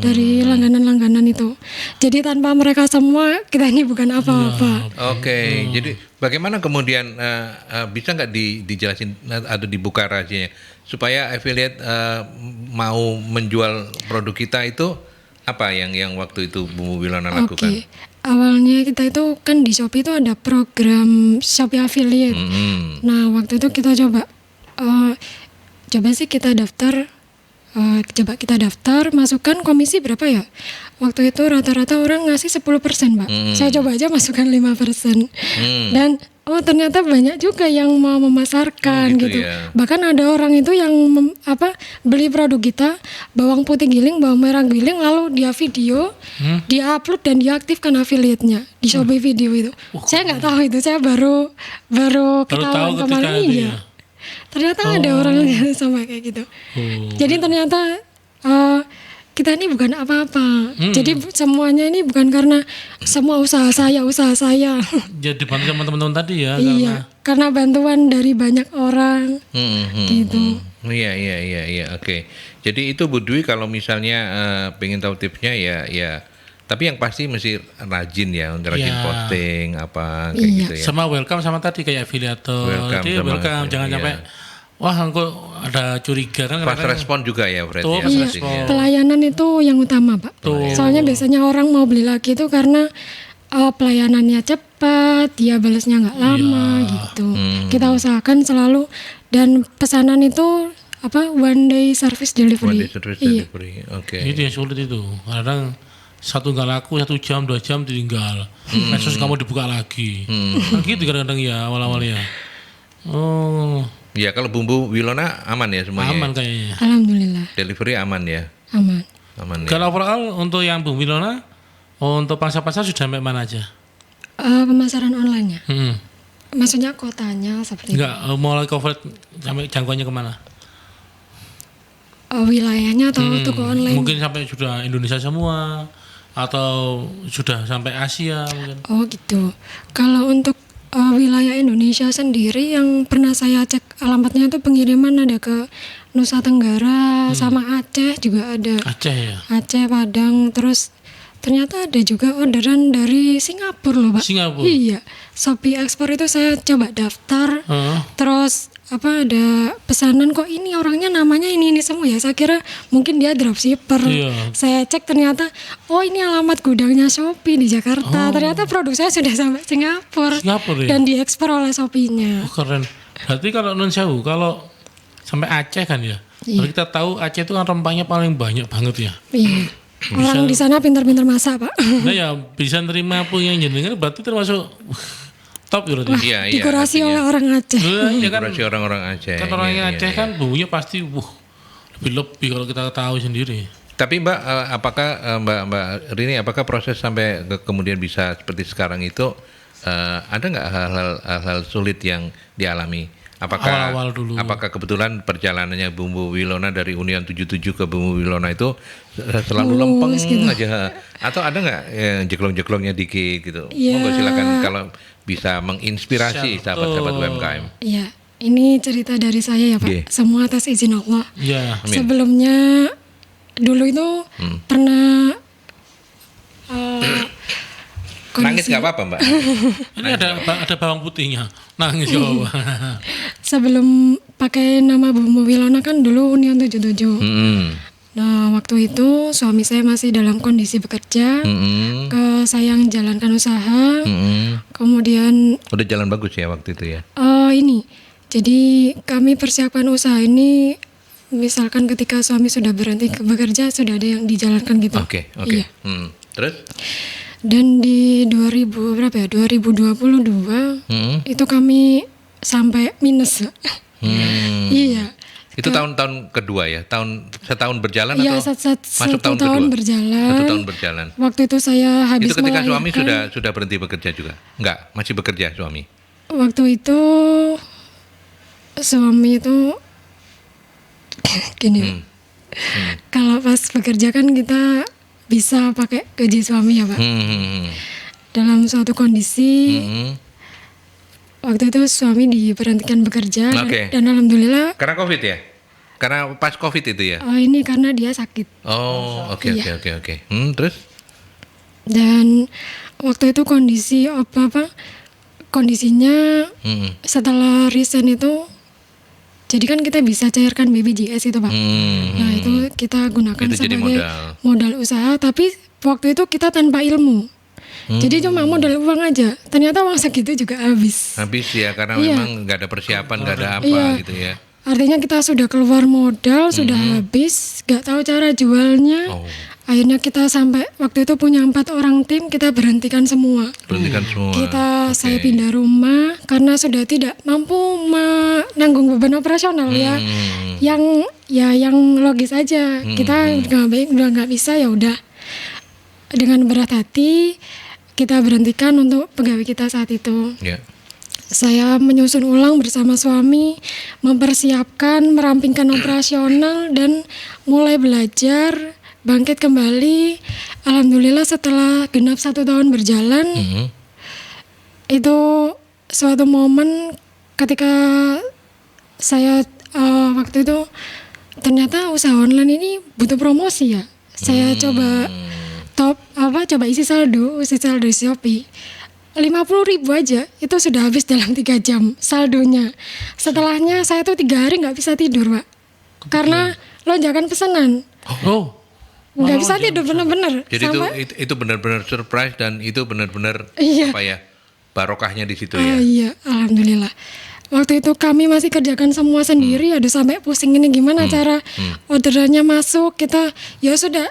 dari langganan-langganan itu. Jadi tanpa mereka semua kita ini bukan apa-apa. Oke, jadi bagaimana kemudian bisa nggak dijelasin atau dibuka rahasianya supaya affiliate mau menjual produk kita itu apa yang waktu itu Bumbu Wilona lakukan? Oke, awalnya kita itu kan di Shopee itu ada program Shopee Affiliate. Nah waktu itu kita coba sih kita daftar coba kita daftar, masukkan komisi berapa ya? Waktu itu rata-rata orang ngasih 10%, Pak. Saya coba aja masukkan 5%. Dan ternyata banyak juga yang mau memasarkan gitu gitu. ya. Bahkan ada orang itu yang beli produk kita, bawang putih giling, bawang merah giling, lalu dia video, dia upload dan dia aktifkan affiliate-nya di Shopee video itu. Saya nggak tahu itu, saya baru tahu ketahuan ketika kemarin itu iya. ya. Ternyata ada orang yang sama kayak gitu. Jadi ternyata kita ini bukan apa-apa. Jadi semuanya ini bukan karena semua usaha saya. Jadi bantu sama teman-teman tadi ya. Iya, karena bantuan dari banyak orang. Gitu. Iya, oke. Jadi itu Bu Dwi kalau misalnya pengen tahu tipsnya ya. Tapi yang pasti mesti rajin ya, rajin Iya. posting apa kayak Iya. gitu ya. Sama welcome sama tadi kayak afiliator. Jadi sama welcome, jangan iya. sampai wah engkau ada curiga kan. Pas kadang-kadang. respon juga ya Fred Tuh, ya. pas Iya, pastinya. pelayanan itu yang utama, Pak. Soalnya biasanya orang mau beli lagi itu karena pelayanannya cepat, dia balasnya nggak lama gitu. Kita usahakan selalu, dan pesanan itu one day service delivery. One day service Iya. delivery. Oke. Itu yang sulit itu. Kadang satu nggak laku 1 jam 2 jam ditinggal. Terus kamu dibuka lagi. Nah, gitu kadang-kadang ya awal-awal ya. Oh, Ya kalau bumbu Wilona aman ya semuanya. aman kayaknya. Alhamdulillah, Delivery aman ya. aman. Aman ya. Kalau overall untuk yang Bu Wilona, untuk pasar-pasar sudah sampai mana aja? Pemasaran online-nya, Hmm. maksudnya kotanya seperti Enggak, mulai cover sampai jangkauannya kemana? wilayahnya atau toko online. Mungkin sampai sudah Indonesia semua atau sudah sampai Asia mungkin. Oh gitu. Kalau untuk wilayah Indonesia sendiri yang pernah saya cek alamatnya itu pengiriman ada ke Nusa Tenggara sama Aceh juga ada. Aceh ya. Aceh, Padang, terus ternyata ada juga orderan dari Singapura loh, Pak. Singapura. Iya. Shopee Ekspor itu saya coba daftar. Heeh. Terus ada pesanan kok ini orangnya namanya ini semua ya. Saya kira mungkin dia dropshipper. Iya. Saya cek ternyata ini alamat gudangnya Shopee di Jakarta. Ternyata produk saya sudah sampai Singapura. Singapura ya. Dan diekspor oleh Shopee-nya. Oh, keren. Berarti kalau non sewu, kalau sampai Aceh kan ya. Kalau kita tahu Aceh itu kan rempahnya paling banyak banget ya. Iya. Orang di sana pintar-pintar masak, Pak. Nah ya bisa nerima pun yang jenengan berarti termasuk top ya berarti. Iya, Dikurasi artinya oleh orang Aceh. Ya kan, kurasi orang-orang Aceh. kan orang yang Iya, Aceh iya. kan bumbunya pasti lebih kalau kita tahu sendiri. Tapi Mbak, apakah Mbak Rini, apakah proses sampai kemudian bisa seperti sekarang itu ada nggak hal-hal sulit yang dialami? Awal-awal dulu. Apakah kebetulan perjalanannya Bumbu Wilona dari Union 77 ke Bumbu Wilona itu selalu lempeng aja? Atau ada nggak jeklong-jeklongnya dikit gitu? Iya. Monggo silakan kalau bisa menginspirasi sahabat-sahabat UMKM. Iya. Ini cerita dari saya ya, Pak. Oke. Semua atas izin Allah. Iya. Amin. Sebelumnya dulu itu pernah Nangis kondisi nggak apa-apa Mbak? Ini ada bawang putihnya. Nangis ya Bapak. sebelum pakai nama Bumbu Wilona kan dulu Union 77. Nah, waktu itu suami saya masih dalam kondisi bekerja. Saya yang jalankan usaha. Kemudian Udah jalan bagus ya waktu itu ya? ini. Jadi kami persiapkan usaha ini misalkan ketika suami sudah berhenti bekerja sudah ada yang dijalankan gitu. Oke. Iya. Terus? Dan di 2022 itu kami sampai minus. Iya. Itu tahun-tahun kedua ya? Setahun berjalan Iya, atau satu masuk tahun tahun kedua? berjalan. 1 tahun berjalan. Waktu itu saya habis Itu ketika suami melahirkan. sudah berhenti bekerja juga? Enggak, masih bekerja suami. Waktu itu suami itu gini. Kalau pas bekerja kan kita bisa pakai gaji suami ya, Pak. Dalam suatu kondisi waktu itu suami diberhentikan bekerja Oke. dan alhamdulillah Karena COVID ya? Karena pas COVID itu ya? ini karena dia sakit. Oh, oke. Terus? Dan waktu itu kondisi kondisinya setelah resign itu, jadi kan kita bisa cairkan BPJS itu, Pak. Nah itu kita gunakan Itu jadi sebagai modal. modal usaha, tapi waktu itu kita tanpa ilmu. Jadi cuma modal uang aja. Ternyata uang segitu juga habis. Habis ya, karena Iya. memang nggak ada persiapan, nggak ada apa Iya. gitu ya. Artinya kita sudah keluar modal, sudah habis, gak tahu cara jualnya. Oh, Akhirnya kita sampai waktu itu punya 4 orang tim, kita berhentikan semua. berhentikan semua. Saya pindah rumah karena sudah tidak mampu menanggung beban operasional ya. Yang logis aja. Kita udah nggak bisa, ya udah. Dengan berat hati kita berhentikan untuk pegawai kita saat itu. Ya. Saya menyusun ulang bersama suami, mempersiapkan, merampingkan operasional dan mulai belajar, bangkit kembali. Alhamdulillah setelah genap 1 tahun berjalan, itu suatu momen ketika saya waktu itu ternyata usaha online ini butuh promosi ya. Saya coba coba isi saldo di Shopee. 50.000 aja itu sudah habis dalam 3 jam saldonya. Setelahnya saya tuh 3 hari nggak bisa tidur, Pak, karena lonjakan pesanan. Oh, Nggak bisa tidur bener-bener. Jadi Sampai, itu benar-benar surprise dan itu benar-benar Iya. apa ya? Barokahnya di situ ya. Iya, alhamdulillah. Waktu itu kami masih kerjakan semua sendiri, ada sampai pusing ini gimana cara orderannya masuk. Kita ya sudah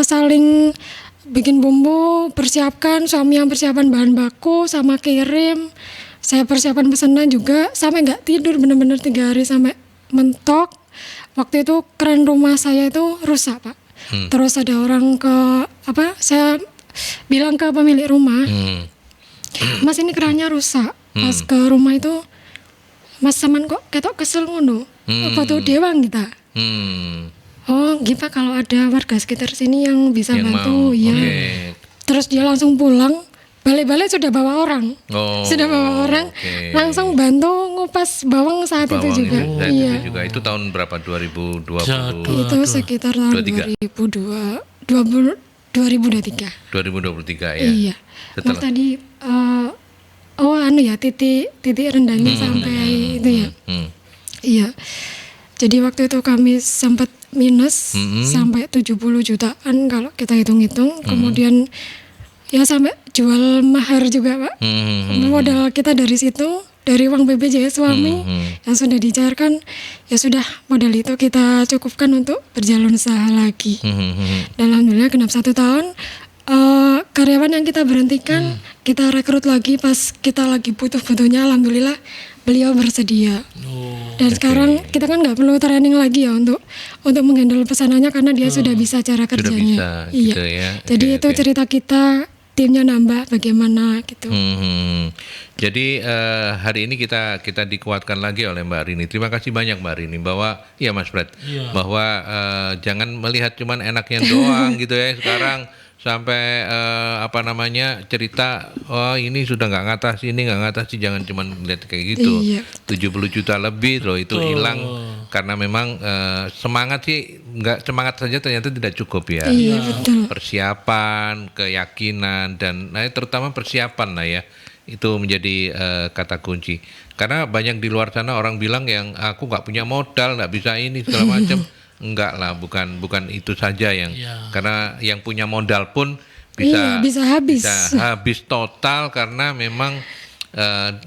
saling bikin bumbu, persiapkan, suami yang persiapan bahan baku sama kirim. Saya persiapan pesanan juga, sampai nggak tidur bener-bener 3 hari sampai mentok. Waktu itu keran rumah saya itu rusak, Pak. Terus ada orang saya bilang ke pemilik rumah, Mas ini kerannya rusak. Pas ke rumah itu, Mas saman kok ketok kesel ngono. Apa tuh dewang kita? Oh, gitu kalau ada warga sekitar sini yang bisa Yang bantu, mau, ya. oke. Terus dia langsung pulang. Balik-balik sudah bawa orang. Oh, Sudah bawa orang, oke. langsung bantu ngupas bawang saat Bawang itu juga. saat Iya. itu juga. Itu tahun berapa? 2020. Itu sekitar tahun 2023. 2023 ya. Iya. Mas Setelah tadi titik rendahnya sampai itu ya. Iya. Jadi waktu itu kami sempat minus sampai 70 jutaan kalau kita hitung-hitung. Kemudian ya sampai jual mahar juga, Pak. Modal kita dari situ, dari uang BPJS suami yang sudah dicairkan, ya sudah modal itu kita cukupkan untuk berjalan usaha lagi. Dan alhamdulillah genap 1 tahun. Karyawan yang kita berhentikan kita rekrut lagi pas kita lagi butuh-butuhnya. Alhamdulillah beliau bersedia. Dan sekarang kita kan nggak perlu training lagi ya untuk menghandle pesanannya karena dia sudah bisa cara kerjanya. bisa, Iya. gitu ya. Jadi Oke, itu oke. cerita kita, timnya nambah bagaimana gitu. Jadi hari ini kita dikuatkan lagi oleh Mbak Rini. Terima kasih banyak Mbak Rini bahwa ya Mas Fred, bahwa jangan melihat cuman enaknya doang gitu ya sekarang. Sampai cerita ini sudah nggak ngatasi, ini nggak ngatasi, jangan cuma lihat kayak gitu. Iya. 70 juta lebih loh itu hilang karena memang semangat sih, nggak semangat saja ternyata tidak cukup ya. Iya, betul. Persiapan, keyakinan dan terutama persiapan lah ya, itu menjadi kata kunci. Karena banyak di luar sana orang bilang yang aku nggak punya modal, nggak bisa ini segala macam. Enggak lah, bukan itu saja yang karena yang punya modal pun bisa habis. bisa habis total karena memang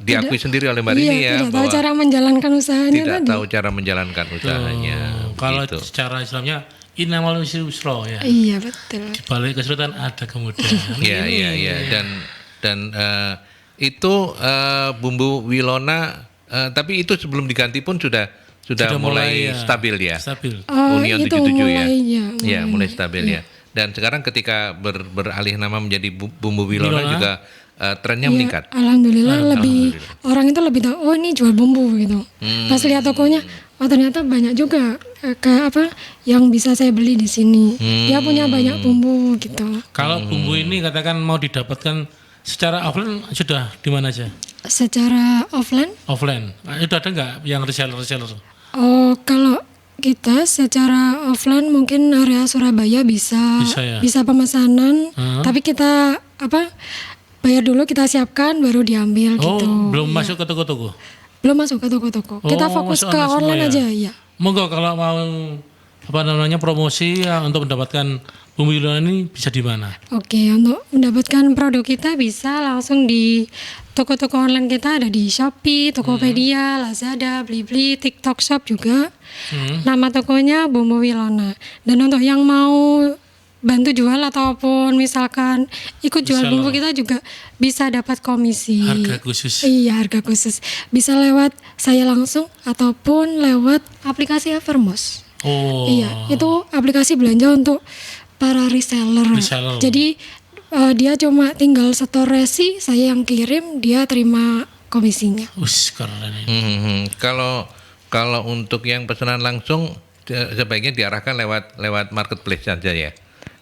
diakui sendiri oleh Mbak Rini ya tidak tahu bahwa cara menjalankan usahanya tidak tadi. tahu cara menjalankan usahanya. Kalau gitu. secara Islamnya innamal usra ya. Iya, betul. Di balik kesulitan ada kemudahan. Iya dan itu bumbu Wilona tapi itu sebelum diganti pun sudah mulai stabil ya. Stabil. Union itu 77 ya. mulai, Iya, mulai stabil ya. Dan sekarang ketika beralih nama menjadi bumbu Wilona juga trennya meningkat. Alhamdulillah lebih orang itu lebih tahu, oh ini jual bumbu gitu. Pas lihat tokonya, oh ternyata banyak juga yang bisa saya beli di sini. Dia punya banyak bumbu gitu. Kalau bumbu ini katakan mau didapatkan secara offline sudah di mana aja? Secara offline? Offline. Itu ada nggak yang reseller? Oh, kalau kita secara offline mungkin area Surabaya bisa ya? bisa pemesanan, tapi kita bayar dulu, kita siapkan baru diambil Oh, gitu. belum masuk ke toko-toko? Belum masuk ke toko-toko. Kita fokus masuk ke semua online aja ya. Monggo kalau mau promosi ya, untuk mendapatkan bumbu Wilona ini bisa di mana? Oke, untuk mendapatkan produk kita bisa langsung di toko-toko online kita ada di Shopee, Tokopedia, Lazada, Blibli, TikTok Shop juga. Nama tokonya Bumbu Wilona. Dan untuk yang mau bantu jual ataupun misalkan ikut jual Bisa bumbu loh. kita juga bisa dapat komisi. Harga khusus. Iya, harga khusus. Bisa lewat saya langsung ataupun lewat aplikasi Evermos. Oh. Iya, itu aplikasi belanja untuk para reseller. Reseller. Jadi dia cuma tinggal setor resi, saya yang kirim, dia terima komisinya. Us, keren ini. Kalau untuk yang pesanan langsung sebaiknya diarahkan lewat marketplace saja ya.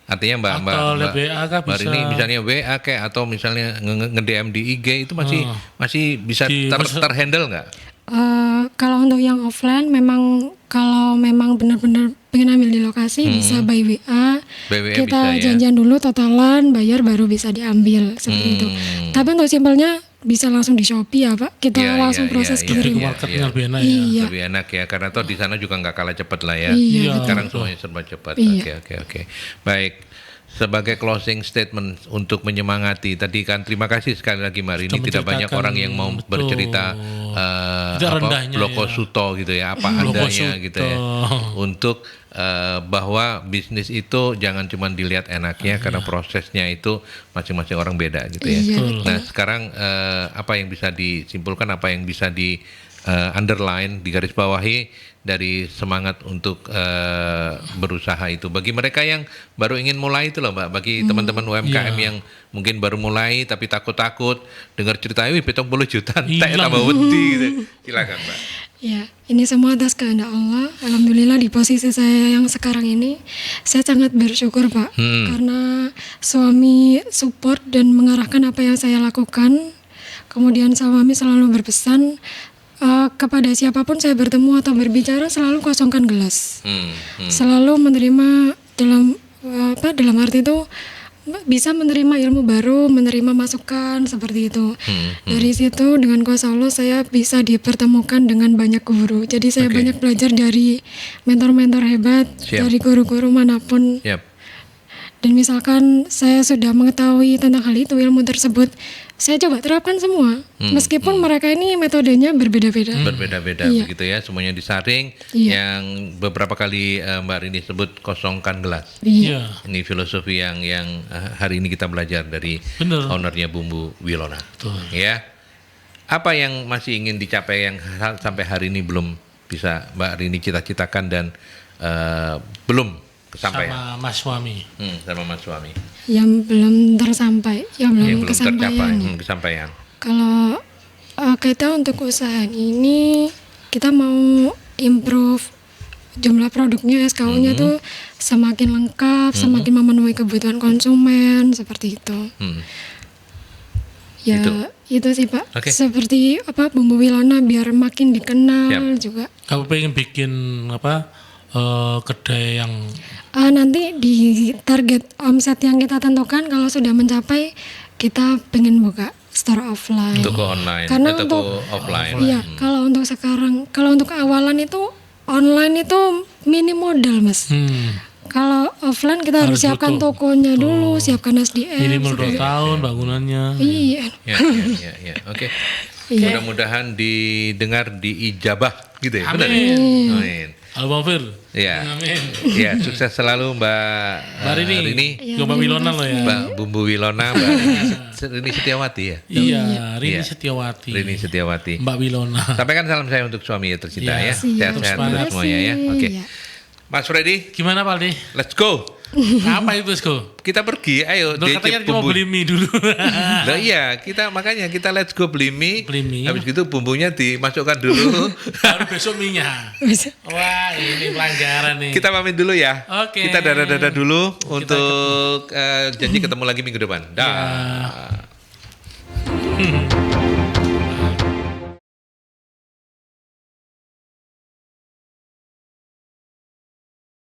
Artinya Mbak Atau lewat WA kah Mbak bisa? Rini misalnya WA kayak atau misalnya nge-DM di IG itu masih bisa terhandle nggak? Kalau untuk yang offline memang kalau memang benar-benar pengen ambil di lokasi bisa by WA. By WA Kita bisa ya? janjian dulu totalan, bayar baru bisa diambil seperti itu. Tapi untuk simpelnya bisa langsung di Shopee ya Pak. Kita Iya, langsung iya, proses iya, kirim. Di marketnya lebih enak ya. Iya. Lebih enak ya karena toh di sana juga nggak kalah cepat lah ya. Iya, Sekarang semuanya serba cepat. Iya. Oke. Baik. Sebagai closing statement untuk menyemangati tadi kan terima kasih sekali lagi Mbak Rini, Sudah tidak banyak menceritakan, orang yang mau betul. bercerita Itu rendahnya bloko ya. suto gitu ya apa Bloko adanya gitu ya suto. untuk bahwa bisnis itu jangan cuma dilihat enaknya karena prosesnya itu masing-masing orang beda gitu ya. Iya, betul. Nah sekarang apa yang bisa disimpulkan, apa yang bisa di underline, digarisbawahi dari semangat untuk berusaha itu bagi mereka yang baru ingin mulai itu loh Mbak, bagi teman-teman UMKM yang mungkin baru mulai tapi takut-takut dengar cerita wih 70 juta entek Hilang. tambah wedi gitu. Silakan Mbak. Ya, ini semua atas kehendak Allah. Alhamdulillah di posisi saya yang sekarang ini, saya sangat bersyukur Pak, karena suami support dan mengarahkan apa yang saya lakukan. Kemudian suami selalu berpesan kepada siapapun saya bertemu atau berbicara selalu kosongkan gelas, selalu menerima dalam arti itu bisa menerima ilmu baru, menerima masukan seperti itu. Dari situ dengan kuasa Allah saya bisa dipertemukan dengan banyak guru. Jadi saya Oke. banyak belajar dari mentor-mentor hebat, Siap. dari guru-guru manapun. Yap. Dan misalkan saya sudah mengetahui tentang hal itu, ilmu tersebut, saya coba terapkan semua. Meskipun mereka ini metodenya berbeda-beda. Berbeda-beda Iya. begitu ya, semuanya disaring. Iya. Yang beberapa kali Mbak Rini sebut kosongkan gelas. Iya. Iya. Ini filosofi yang hari ini kita belajar dari Bener. ownernya Bumbu Wilona. Betul. Ya. Apa yang masih ingin dicapai yang sampai hari ini belum bisa Mbak Rini cita-citakan dan belum kesampaian? Sama Mas Suami. Sama Mas Suami. Yang belum tersampai, yang Yang belum belum tercapai, kesampaian. kesampaian. Kalau kita untuk usaha ini kita mau improve jumlah produknya, SKU-nya tuh semakin lengkap, semakin memenuhi kebutuhan konsumen seperti itu. Ya itu sih Pak. Oke. Seperti Bumbu Wilona biar makin dikenal Siap. juga. Kamu pengen bikin kedai yang Nanti di target omset yang kita tentukan kalau sudah mencapai kita pengen buka store offline. Toko online, Karena toko untuk offline. Iya, kalau untuk sekarang, kalau untuk awalan itu online itu minim modal, Mas. Kalau offline kita harus Harus siapkan butuh. tokonya dulu, siapkan SDM. minimal 2 tahun bangunannya. Iya. Ya. Oke. Iya. Mudah-mudahan didengar diijabah gitu ya. Amin. Benar ya? Amin. Al-Mafir. Ya. Amin. Ya, sukses selalu Mbak Rini. Rini. Iya, Mbak Wilona loh ya. Mbak Bumbu Wilona, Mbak Rini Setiawati ya. Iya, Rini Iya. Setiawati. Rini Setiawati. Mbak Wilona. Sampaikan salam saya untuk suami ya tercinta Iya. ya. Siap. Sehat-sehat Terus terus semuanya ya. Oke. Iya. Mas Freddy, Gimana Pak Aldi? let's go. Apa itu Sko? Kita pergi, ayo. Loh, katanya cicip cuma bumbu. beli mie dulu. Lah iya, makanya kita let's go beli mie. Beli mie. Habis gitu bumbunya dimasukkan dulu. Baru besok mie-nya. Bisa. Wah, ini pelanggaran nih. Kita pamit dulu ya. Oke. Kita dadah-dadah dulu untuk janji ketemu lagi minggu depan. Dah.